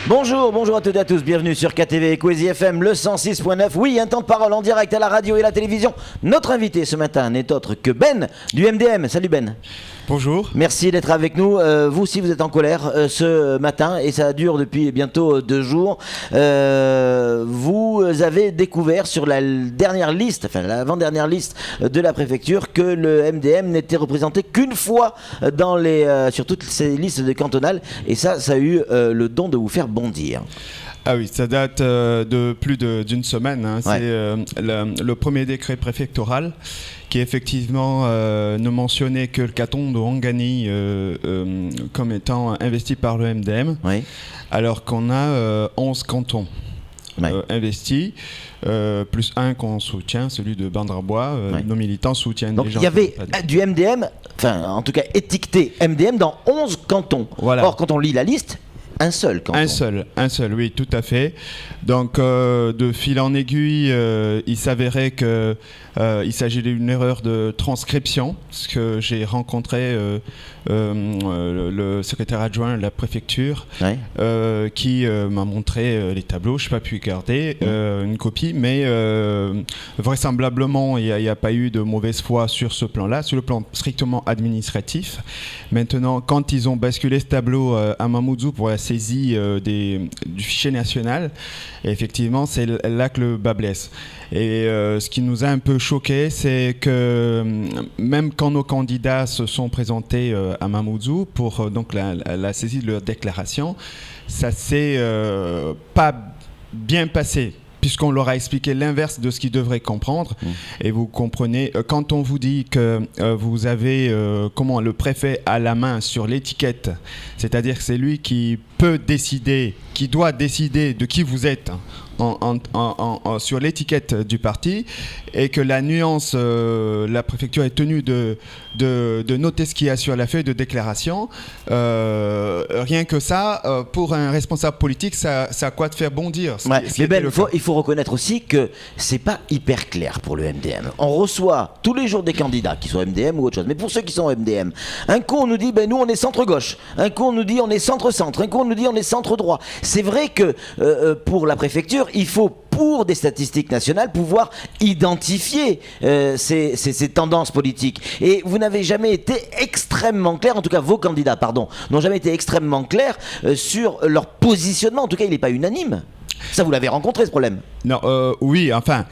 Bonjour à toutes et à tous, bienvenue sur KTV Equazy FM, le 106.9. Oui, un temps de parole en direct à la radio et la télévision. Notre invité ce matin n'est autre que Ben du MDM. Salut Ben. Bonjour. Merci d'être avec nous. Vous aussi, vous êtes en colère ce matin et ça dure depuis bientôt 2 jours. Vous avez découvert sur la dernière liste, enfin l'avant-dernière liste de la préfecture, que le MDM n'était représenté qu'une fois sur toutes ces listes cantonales. Et ça a eu le don de vous faire bondir. Ah oui, ça date de plus d'une semaine. Hein. Ouais. C'est le premier décret préfectoral qui effectivement ne mentionnait que le canton de Ouangani comme étant investi par le MDM, oui. Alors qu'on a 11 cantons investis, plus un qu'on soutient, celui de Bandarbois. Nos militants soutiennent. Donc il y avait du MDM, enfin en tout cas étiqueté MDM dans 11 cantons. Voilà. Or quand on lit la liste, un seul canton. Un seul, oui, tout à fait. Donc, de fil en aiguille, il s'avérait qu'il s'agit d'une erreur de transcription, parce que j'ai rencontré le secrétaire adjoint de la préfecture, qui m'a montré les tableaux. Je n'ai pas pu garder une copie, mais vraisemblablement, il n'y a pas eu de mauvaise foi sur ce plan-là, sur le plan strictement administratif. Maintenant, quand ils ont basculé ce tableau à Mamoudzou pour la saisie du fichier national, et effectivement, c'est là que le bas blesse. Et ce qui nous a un peu choqué, c'est que même quand nos candidats se sont présentés à Mamoudzou pour donc la saisie de leur déclaration, ça s'est pas bien passé, puisqu'on leur a expliqué l'inverse de ce qu'ils devraient comprendre. Et vous comprenez, quand on vous dit que vous avez le préfet à la main sur l'étiquette, c'est-à-dire que c'est lui qui peut décider, qui doit décider de qui vous êtes sur l'étiquette du parti, et que la nuance, la préfecture est tenue de noter ce qu'il y a sur la feuille de déclaration. Rien que ça, pour un responsable politique, ça a quoi de faire bondir. Mais Ben, il faut reconnaître aussi que c'est pas hyper clair pour le MDM. On reçoit tous les jours des candidats qui sont MDM ou autre chose. Mais pour ceux qui sont MDM, un coup on nous dit nous on est centre-gauche, un coup on nous dit on est centre-centre, un coup on nous dit on est centre-droit. C'est vrai que pour la préfecture, il faut, pour des statistiques nationales, pouvoir identifier ces tendances politiques. Et vous n'avez jamais été extrêmement clair, en tout cas vos candidats, n'ont jamais été extrêmement clairs sur leur positionnement. En tout cas, il n'est pas unanime. Ça, vous l'avez rencontré, ce problème? Non, oui, enfin,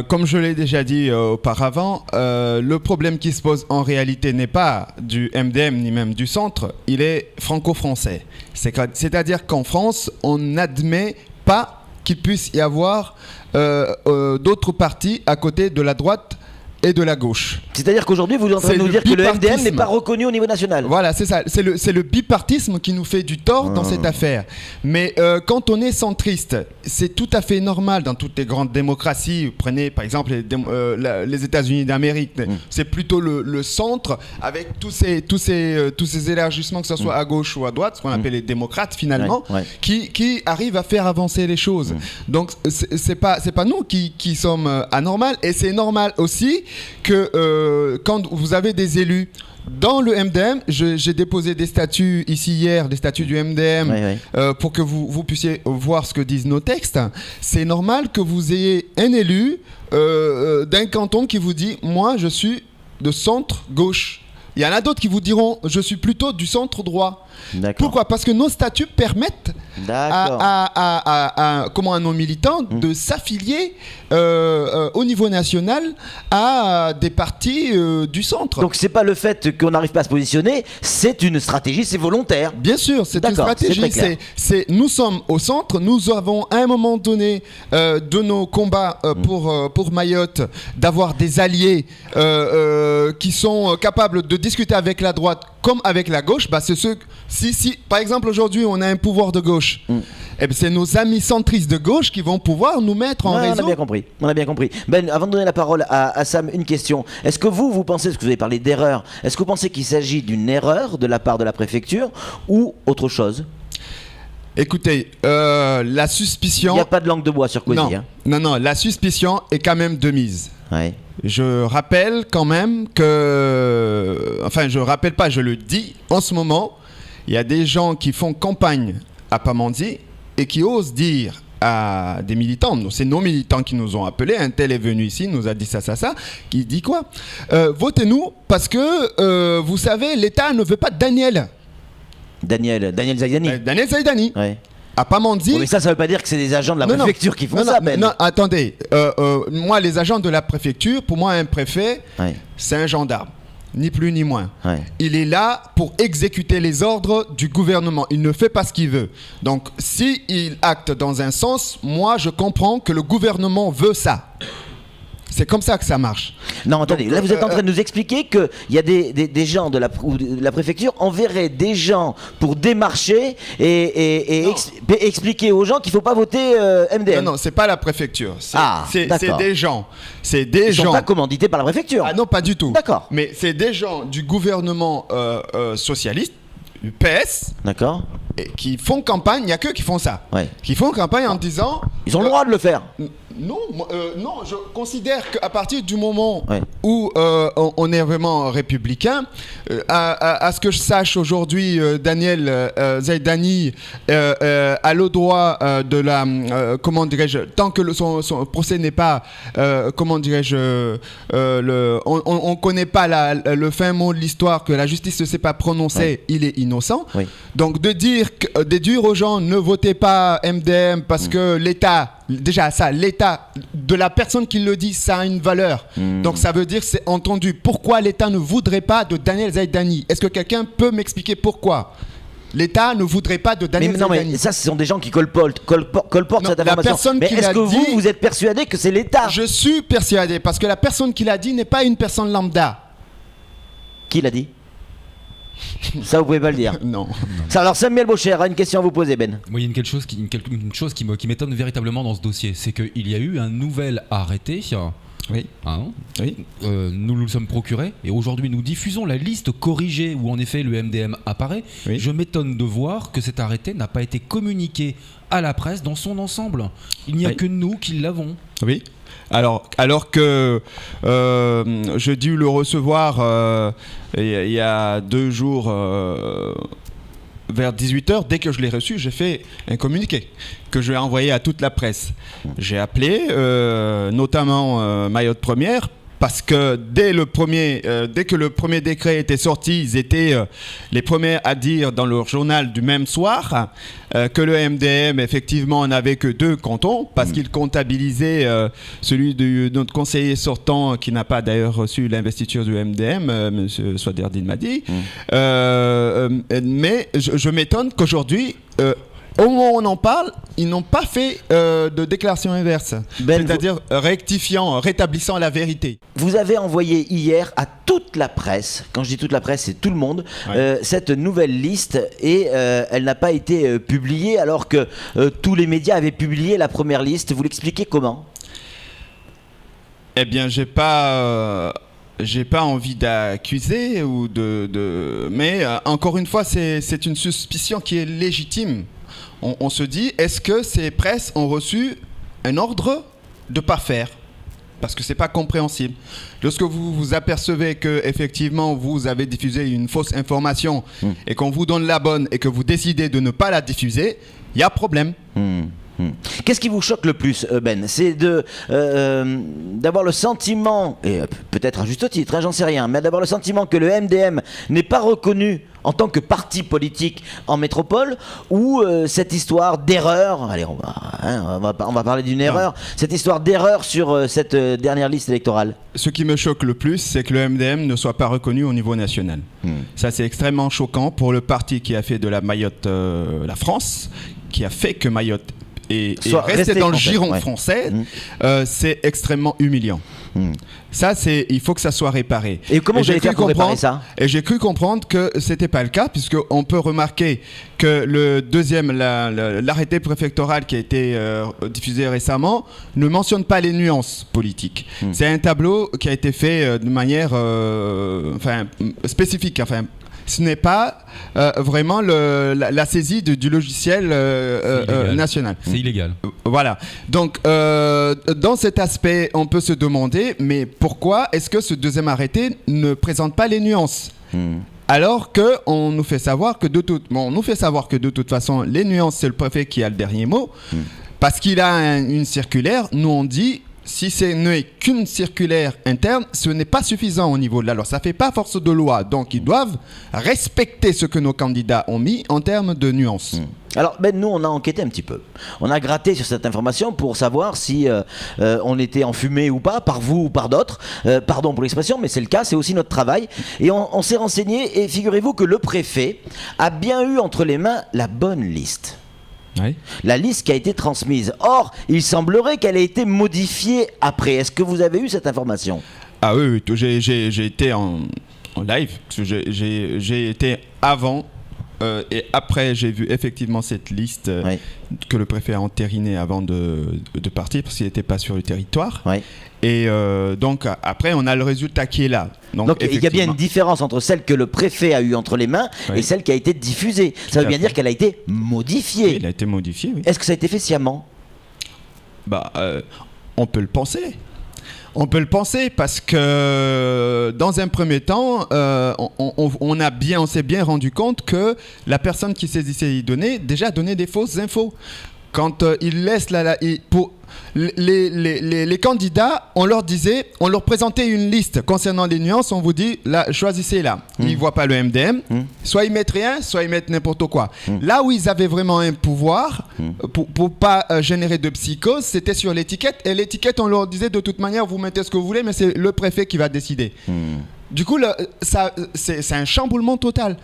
comme je l'ai déjà dit auparavant, le problème qui se pose en réalité n'est pas du MDM ni même du centre, il est franco-français. C'est-à-dire qu'en France, on n'admet pas qu'il puisse y avoir d'autres partis à côté de la droite et de la gauche. C'est-à-dire qu'aujourd'hui, vous êtes en train de nous dire que le MDM n'est pas reconnu au niveau national. Voilà, c'est ça. C'est le bipartisme qui nous fait du tort dans cette affaire. Mais quand on est centriste, c'est tout à fait normal dans toutes les grandes démocraties. Vous prenez par exemple les États-Unis d'Amérique. C'est plutôt le centre, avec tous ces élargissements, que ce soit à gauche ou à droite, ce qu'on appelle les démocrates finalement, qui arrivent à faire avancer les choses. Donc c'est pas nous qui sommes anormales, et c'est normal aussi que quand vous avez des élus dans le MDM, j'ai déposé des statuts ici hier, des statuts du MDM, pour que vous puissiez voir ce que disent nos textes. C'est normal que vous ayez un élu d'un canton qui vous dit « moi je suis de centre-gauche ». Il y en a d'autres qui vous diront « je suis plutôt du centre-droit ». Pourquoi ? Parce que nos statuts permettent à nos militants de s'affilier au niveau national à des partis du centre. Donc c'est pas le fait qu'on n'arrive pas à se positionner, c'est une stratégie, c'est volontaire. Bien sûr, c'est une stratégie. Nous sommes au centre, nous avons à un moment donné de nos combats pour Mayotte d'avoir des alliés qui sont capables de discuter avec la droite comme avec la gauche. C'est ceux. Si par exemple aujourd'hui on a un pouvoir de gauche, c'est nos amis centristes de gauche qui vont pouvoir nous mettre en réseau. On a bien compris. Ben, avant de donner la parole à Sam, une question. Est-ce que vous pensez, parce que vous avez parlé d'erreur, est-ce que vous pensez qu'il s'agit d'une erreur de la part de la préfecture ou autre chose? Écoutez, la suspicion... Il n'y a pas de langue de bois sur Equazy. Non, la suspicion est quand même de mise. Je rappelle quand même que... Enfin, je rappelle pas, je le dis en ce moment. Il y a des gens qui font campagne à Pamandzi et qui ose dire à des militants, c'est nos militants qui nous ont appelés, un tel est venu ici, nous a dit ça, qui dit quoi votez-nous parce que, vous savez, l'État ne veut pas de Daniel Zaidani. Daniel Zaidani. Ouais. À Pamandzi. Oh, mais ça veut pas dire que c'est des agents de la préfecture qui font ça, Ben. Non, attendez. Moi, les agents de la préfecture, pour moi, un préfet, c'est un gendarme. Ni plus ni moins. Ouais. Il est là pour exécuter les ordres du gouvernement. Il ne fait pas ce qu'il veut. Donc, s'il acte dans un sens, moi, je comprends que le gouvernement veut ça. C'est comme ça que ça marche. Non, attendez, là vous êtes en train de nous expliquer qu'il y a des gens de la préfecture enverraient des gens pour démarcher et expliquer aux gens qu'il ne faut pas voter MDM. Non, c'est pas la préfecture. C'est des gens. Ils sont pas commandités par la préfecture. Ah non, pas du tout. D'accord. Mais c'est des gens du gouvernement socialiste, du PS. D'accord. Et qui font campagne, il n'y a que qui font ça. Ouais. Qui font campagne en disant... Ils ont le droit de le faire. Non, je considère qu'à partir du moment où on est vraiment républicain, à ce que je sache aujourd'hui, Daniel Zaidani a le droit de la... comment dirais-je, tant que son procès n'est pas... comment dirais-je... on ne connaît pas le fin mot de l'histoire, que la justice ne s'est pas prononcée, il est innocent. Oui. Donc de dire aux gens ne votez pas MDM parce que l'État... Déjà, ça, l'État, de la personne qui le dit, ça a une valeur. Donc, ça veut dire que c'est entendu. Pourquoi l'État ne voudrait pas de Daniel Zaidani ? Est-ce que quelqu'un peut m'expliquer pourquoi l'État ne voudrait pas de Daniel Zaidani ? Mais ça, ce sont des gens qui colportent cette information. Mais est-ce que vous êtes persuadé que c'est l'État ? Je suis persuadé, parce que la personne qui l'a dit n'est pas une personne lambda. Qui l'a dit ? Ça, vous pouvez pas le dire. Non. Alors, Samuel Baucher a une question à vous poser, Ben. Moi, il y a une chose qui m'étonne véritablement dans ce dossier, c'est qu'il y a eu un nouvel arrêté. Oui. Oui. Nous le sommes procurés et aujourd'hui nous diffusons la liste corrigée où en effet le MDM apparaît. Oui. Je m'étonne de voir que cet arrêté n'a pas été communiqué à la presse dans son ensemble. Il n'y a que nous qui l'avons. Oui. Alors que j'ai dû le recevoir il y a 2 jours vers 18h, dès que je l'ai reçu, j'ai fait un communiqué que je vais envoyer à toute la presse. J'ai appelé notamment Mayotte Première, parce que dès que le premier décret était sorti, ils étaient les premiers à dire dans leur journal du même soir que le MDM effectivement n'avait que 2 cantons, parce qu'ils comptabilisaient celui de notre conseiller sortant qui n'a pas d'ailleurs reçu l'investiture du MDM, M. Swaderdine Madi. Mais je m'étonne qu'aujourd'hui... au moment où on en parle, ils n'ont pas fait de déclaration inverse, c'est-à-dire rétablissant la vérité. Vous avez envoyé hier à toute la presse, quand je dis toute la presse, c'est tout le monde, cette nouvelle liste et elle n'a pas été publiée alors que tous les médias avaient publié la première liste. Vous l'expliquez comment ? Eh bien, j'ai pas envie d'accuser mais encore une fois, c'est une suspicion qui est légitime. On se dit, est-ce que ces presses ont reçu un ordre de ne pas faire ? Parce que ce n'est pas compréhensible. Lorsque vous vous apercevez qu'effectivement vous avez diffusé une fausse information et qu'on vous donne la bonne et que vous décidez de ne pas la diffuser, il y a problème. Qu'est-ce qui vous choque le plus, Ben ? C'est d'avoir le sentiment, et peut-être à juste titre, j'en sais rien, mais d'avoir le sentiment que le MDM n'est pas reconnu en tant que parti politique en métropole, ou cette histoire d'erreur, allez, on va parler d'une erreur, cette histoire d'erreur sur cette dernière liste électorale. Ce qui me choque le plus, c'est que le MDM ne soit pas reconnu au niveau national. Ça, c'est extrêmement choquant pour le parti qui a fait de la Mayotte la France, qui a fait que Mayotte et rester dans le giron français, c'est extrêmement humiliant. Ça, il faut que ça soit réparé. Et comment vous allez faire pour réparer ça ? Et j'ai cru comprendre que c'était pas le cas, puisqu'on peut remarquer que le deuxième, l'arrêté préfectoral qui a été diffusé récemment ne mentionne pas les nuances politiques. C'est un tableau qui a été fait de manière spécifique. Ce n'est pas vraiment la saisie du logiciel national. C'est illégal. Voilà. Donc, dans cet aspect, on peut se demander, mais pourquoi est-ce que ce deuxième arrêté ne présente pas les nuances ? Alors qu'on nous fait savoir que de toute façon, les nuances, c'est le préfet qui a le dernier mot. Parce qu'il a une circulaire, nous on dit, si ce n'est qu'une circulaire interne, ce n'est pas suffisant au niveau de la loi. Ça ne fait pas force de loi. Donc ils doivent respecter ce que nos candidats ont mis en termes de nuances. Alors nous on a enquêté un petit peu. On a gratté sur cette information pour savoir si on était enfumé ou pas, par vous ou par d'autres. Pardon pour l'expression, mais c'est le cas, c'est aussi notre travail. Et on s'est renseigné et figurez-vous que le préfet a bien eu entre les mains la bonne liste. Oui. La liste qui a été transmise. Or, il semblerait qu'elle ait été modifiée après. Est-ce que vous avez eu cette information ? Ah oui, j'ai été en live. Parce que j'ai été avant et après, j'ai vu effectivement cette liste que le préfet a entérinée avant de partir parce qu'il n'était pas sur le territoire. Oui. Et donc après, on a le résultat qui est là. Donc il y a bien une différence entre celle que le préfet a eue entre les mains et celle qui a été diffusée. Ça veut bien dire qu'elle a été modifiée. Oui, elle a été modifiée, oui. Est-ce que ça a été fait sciemment ? On peut le penser. On peut le penser parce que dans un premier temps, on s'est bien rendu compte que la personne qui saisissait les données déjà donnait des fausses infos. Quand ils laissent pour les candidats, on leur présentait une liste concernant les nuances, on vous dit, là, choisissez là. Ils ne voient pas le MDM, soit ils mettent rien, soit ils mettent n'importe quoi. Là où ils avaient vraiment un pouvoir, pour pas générer de psychose, c'était sur l'étiquette. Et l'étiquette, on leur disait, de toute manière, vous mettez ce que vous voulez, mais c'est le préfet qui va décider. Du coup, c'est un chamboulement total.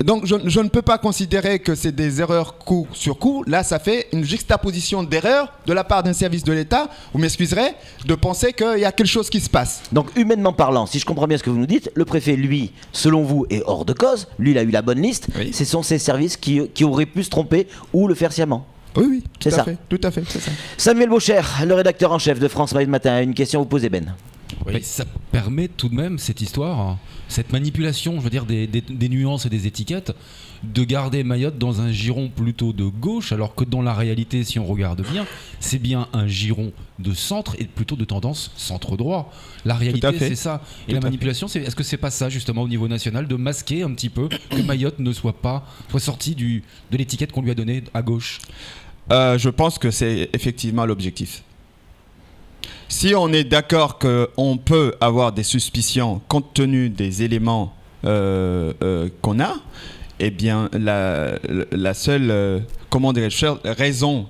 Donc, je ne peux pas considérer que c'est des erreurs coup sur coup. Là, ça fait une juxtaposition d'erreurs de la part d'un service de l'État, vous m'excuserez, de penser qu'il y a quelque chose qui se passe. Donc, humainement parlant, si je comprends bien ce que vous nous dites, le préfet, lui, selon vous, est hors de cause. Lui, il a eu la bonne liste. Oui. Ce sont ces services qui auraient pu se tromper ou le faire sciemment. Oui, tout à fait, c'est ça. Samuel Beaucher, le rédacteur en chef de France Matin, a une question à vous poser, Ben. Oui. Ça permet tout de même, cette histoire, cette manipulation, je veux dire, des nuances et des étiquettes, de garder Mayotte dans un giron plutôt de gauche, alors que dans la réalité, si on regarde bien, c'est bien un giron de centre et plutôt de tendance centre-droit. La réalité, c'est ça. Et la manipulation, est-ce que c'est pas ça, justement, au niveau national, de masquer un petit peu que Mayotte ne soit sorti de l'étiquette qu'on lui a donnée à gauche ? Je pense que c'est effectivement l'objectif. Si on est d'accord qu'on peut avoir des suspicions compte tenu des éléments qu'on a, eh bien la seule raison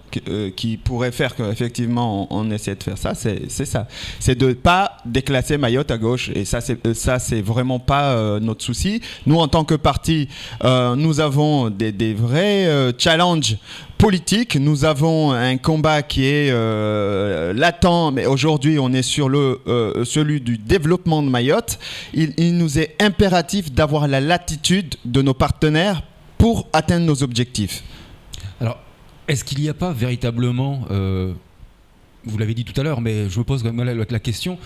qui pourrait faire qu'effectivement on essaie de faire ça, c'est ça. C'est de ne pas déclasser Mayotte à gauche. Et ça, c'est vraiment pas notre souci. Nous, en tant que parti, nous avons des vrais challenges politiques. Nous avons un combat qui est latent, mais aujourd'hui, on est sur celui du développement de Mayotte. Il nous est impératif d'avoir la latitude de nos partenaires pour atteindre nos objectifs. Alors, est-ce qu'il n'y a pas véritablement, vous l'avez dit tout à l'heure, mais je me pose la question,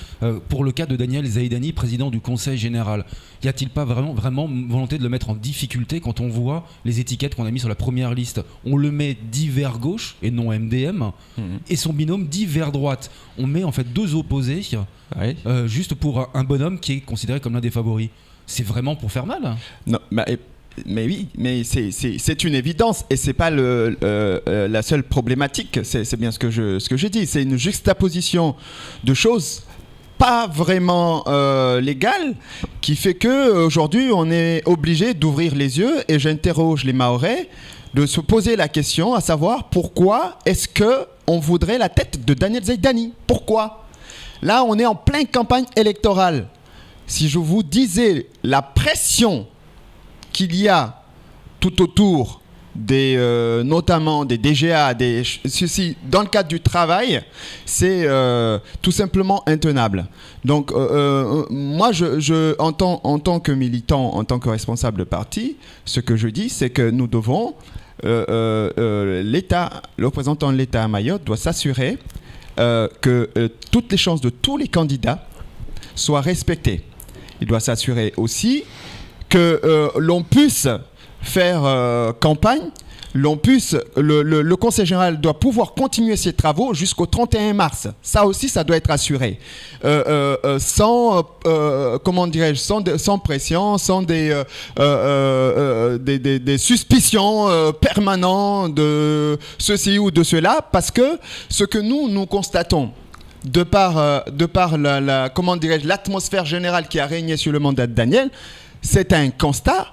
pour le cas de Daniel Zaïdani, président du Conseil général, y a-t-il pas vraiment volonté de le mettre en difficulté quand on voit les étiquettes qu'on a mis sur la première liste ? On le met dit vers gauche et non MDM, et son binôme dit vers droite. On met en fait deux opposés, juste pour un bonhomme qui est considéré comme l'un des favoris. C'est vraiment pour faire mal ? Non, mais oui, mais c'est une évidence et c'est pas la seule problématique. C'est bien ce que j'ai dit. C'est une juxtaposition de choses pas vraiment légales qui fait que aujourd'hui on est obligé d'ouvrir les yeux. Et j'interroge les Mahorais de se poser la question à savoir pourquoi est-ce que on voudrait la tête de Daniel Zaïdani ? Pourquoi ? Là, on est en pleine campagne électorale. Si je vous disais la pression qu'il y a tout autour notamment des DGA, ceci dans le cadre du travail, c'est tout simplement intenable. Donc moi, en tant que militant, en tant que responsable de parti, ce que je dis, c'est que nous devons, l'État, le représentant de l'État à Mayotte doit s'assurer que toutes les chances de tous les candidats soient respectées. Il doit s'assurer aussi que l'on puisse faire campagne le Conseil général doit pouvoir continuer ses travaux jusqu'au 31 mars. Ça aussi, ça doit être assuré. Sans pression, sans des suspicions permanentes de ceci ou de cela, parce que ce que nous constatons, de par l'atmosphère générale qui a régné sur le mandat de Daniel, c'est un constat,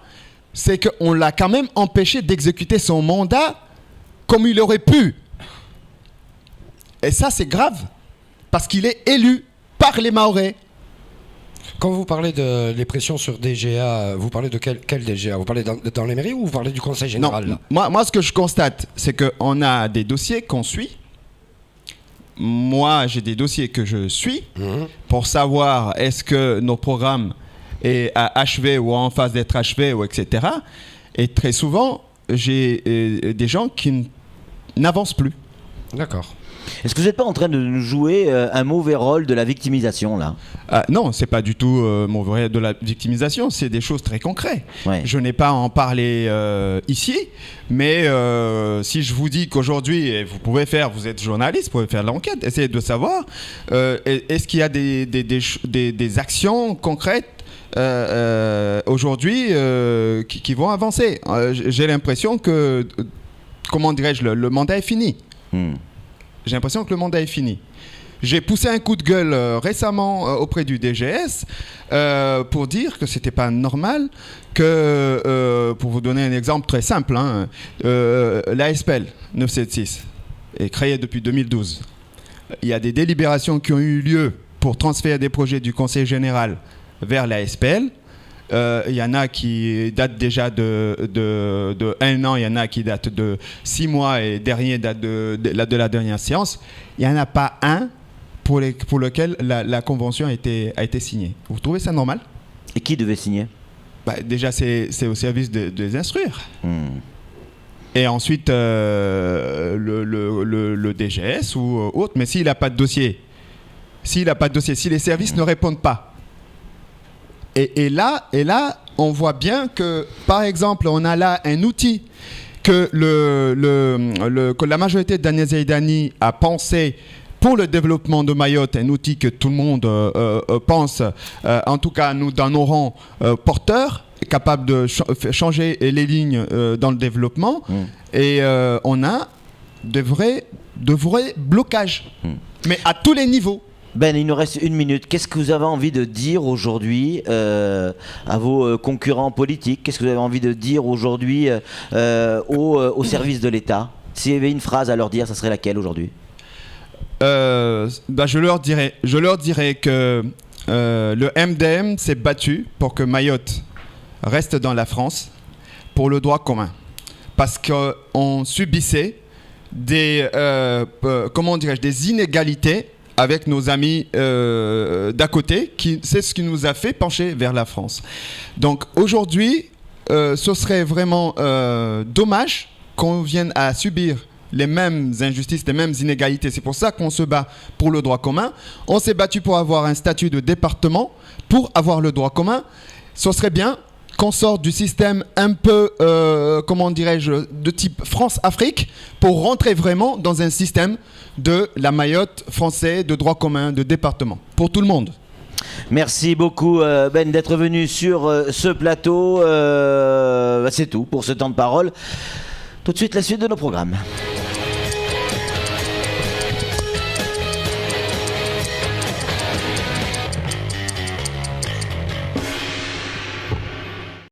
c'est qu'on l'a quand même empêché d'exécuter son mandat comme il aurait pu. Et ça, c'est grave, parce qu'il est élu par les Mahorais. Quand vous parlez de les pressions sur DGA, vous parlez de quel DGA? Vous parlez dans les mairies ou vous parlez du Conseil général? Non, moi, ce que je constate, c'est qu'on a des dossiers qu'on suit. Moi, j'ai des dossiers que je suis pour savoir est-ce que nos programmes est achevé ou en phase d'être achevé, ou etc. Et très souvent, j'ai des gens qui n'avancent plus. D'accord. Est-ce que vous n'êtes pas en train de nous jouer un mauvais rôle de la victimisation, là? Non, c'est pas du tout mauvais rôle de la victimisation, c'est des choses très concrètes. Ouais. Je n'ai pas à en parler ici, mais si je vous dis qu'aujourd'hui, vous êtes journaliste, vous pouvez faire l'enquête, essayez de savoir, est-ce qu'il y a des actions concrètes aujourd'hui qui vont avancer. J'ai l'impression que, comment dirais-je, le mandat est fini. J'ai l'impression que le mandat est fini. J'ai poussé un coup de gueule récemment auprès du DGS pour dire que c'était pas normal que, pour vous donner un exemple très simple, l'ASPL 976 est créée depuis 2012. Il y a des délibérations qui ont eu lieu pour transférer des projets du Conseil général vers la SPL. Il y en a qui datent déjà de 1 an, il y en a qui datent de 6 mois et dernier date de la dernière séance. Il n'y en a pas un pour lequel la convention a été signée. Vous trouvez ça normal? Et qui devait signer? Déjà, c'est au service de les instruire. Et ensuite, le DGS ou autre. Mais s'il n'a pas de dossier, si les services ne répondent pas, et là, on voit bien que, par exemple, on a là un outil que la majorité de Daniel Zaidani a pensé pour le développement de Mayotte, un outil que tout le monde pense, en tout cas nous dans nos rangs porteurs, capable de changer les lignes dans le développement, et on a de vrais blocages, mais à tous les niveaux. Ben, il nous reste 1 minute. Qu'est-ce que vous avez envie de dire aujourd'hui à vos concurrents politiques? Qu'est-ce que vous avez envie de dire aujourd'hui au service de l'État? S'il y avait une phrase à leur dire, ça serait laquelle aujourd'hui? Je leur dirais que le MDM s'est battu pour que Mayotte reste dans la France pour le droit commun. Parce qu'on subissait des inégalités avec nos amis d'à côté, c'est ce qui nous a fait pencher vers la France. Donc aujourd'hui, ce serait vraiment dommage qu'on vienne à subir les mêmes injustices, les mêmes inégalités. C'est pour ça qu'on se bat pour le droit commun. On s'est battu pour avoir un statut de département, pour avoir le droit commun. Ce serait bien qu'on sorte du système un peu, de type France-Afrique pour rentrer vraiment dans un système de la Mayotte français, de droit commun, de département, pour tout le monde. Merci beaucoup Ben d'être venu sur ce plateau. C'est tout pour ce temps de parole. Tout de suite la suite de nos programmes.